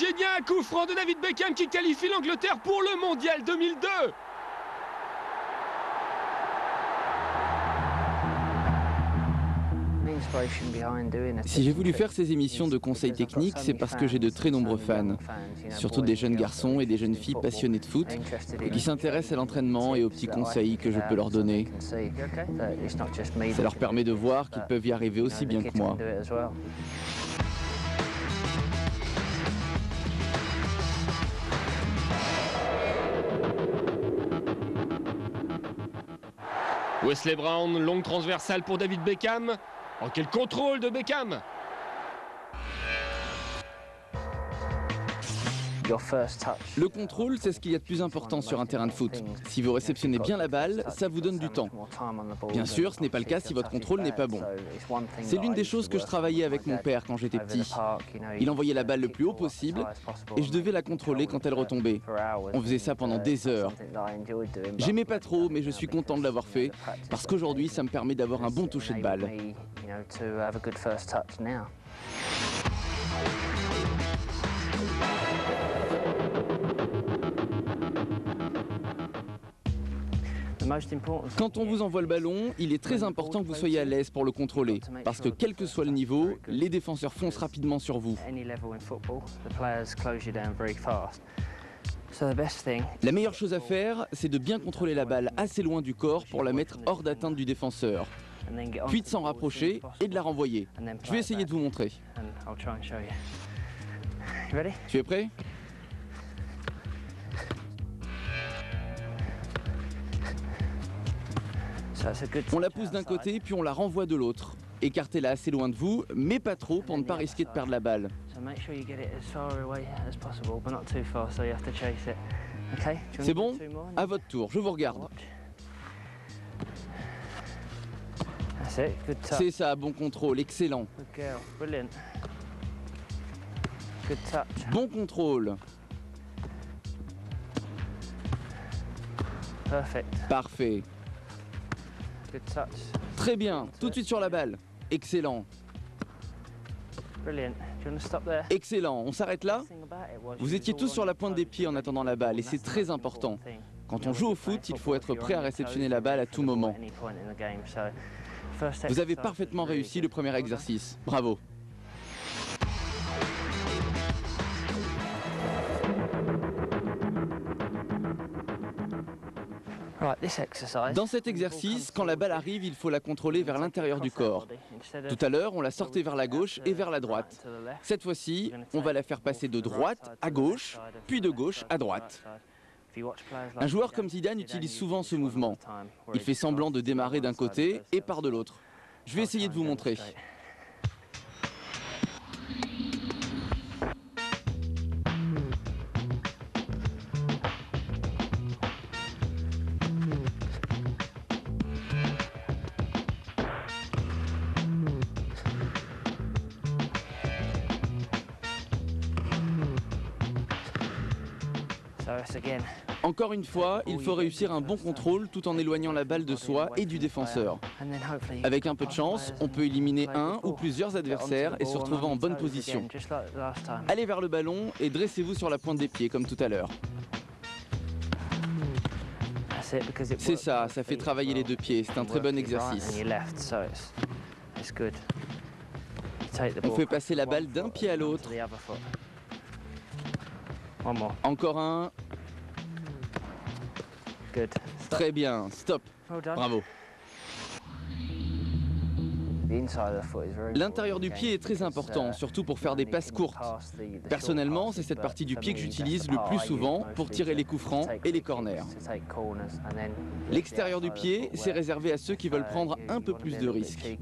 génial, coup franc de David Beckham qui qualifie l'Angleterre pour le Mondial 2002. Si j'ai voulu faire ces émissions de conseils techniques, c'est parce que j'ai de très nombreux fans, surtout des jeunes garçons et des jeunes filles passionnés de foot et qui s'intéressent à l'entraînement et aux petits conseils que je peux leur donner. Ça leur permet de voir qu'ils peuvent y arriver aussi bien que moi. Wesley Brown, longue transversale pour David Beckham. Oh, quel contrôle de Beckham! Le contrôle, c'est ce qu'il y a de plus important sur un terrain de foot. Si vous réceptionnez bien la balle, ça vous donne du temps. Bien sûr, ce n'est pas le cas si votre contrôle n'est pas bon. C'est l'une des choses que je travaillais avec mon père quand j'étais petit. Il envoyait la balle le plus haut possible et je devais la contrôler quand elle retombait. On faisait ça pendant des heures. J'aimais pas trop, mais je suis content de l'avoir fait parce qu'aujourd'hui, ça me permet d'avoir un bon toucher de balle. Quand on vous envoie le ballon, il est très important que vous soyez à l'aise pour le contrôler, parce que quel que soit le niveau, les défenseurs foncent rapidement sur vous. La meilleure chose à faire, c'est de bien contrôler la balle assez loin du corps pour la mettre hors d'atteinte du défenseur, puis de s'en rapprocher et de la renvoyer. Je vais essayer de vous montrer. Tu es prêt ? On la pousse d'un côté, puis on la renvoie de l'autre. Écartez-la assez loin de vous, mais pas trop pour ne pas risquer de perdre la balle. C'est bon ? À votre tour, je vous regarde. C'est ça, bon contrôle, excellent. Bon contrôle. Parfait. Très bien, tout de suite sur la balle. Excellent. Excellent, on s'arrête là ? Vous étiez tous sur la pointe des pieds en attendant la balle et c'est très important. Quand on joue au foot, il faut être prêt à réceptionner la balle à tout moment. Vous avez parfaitement réussi le premier exercice. Bravo. Dans cet exercice, quand la balle arrive, il faut la contrôler vers l'intérieur du corps. Tout à l'heure, on l'a sortait vers la gauche et vers la droite. Cette fois-ci, on va la faire passer de droite à gauche, puis de gauche à droite. Un joueur comme Zidane utilise souvent ce mouvement. Il fait semblant de démarrer d'un côté et part de l'autre. Je vais essayer de vous montrer. Encore une fois, il faut réussir un bon contrôle tout en éloignant la balle de soi et du défenseur. Avec un peu de chance, on peut éliminer un ou plusieurs adversaires et se retrouver en bonne position. Allez vers le ballon et dressez-vous sur la pointe des pieds comme tout à l'heure. C'est ça, ça fait travailler les deux pieds, c'est un très bon exercice. On fait passer la balle d'un pied à l'autre. Encore un. Très bien, stop. Bravo. L'intérieur du pied est très important, surtout pour faire des passes courtes. Personnellement, c'est cette partie du pied que j'utilise le plus souvent pour tirer les coups francs et les corners. L'extérieur du pied, c'est réservé à ceux qui veulent prendre un peu plus de risques.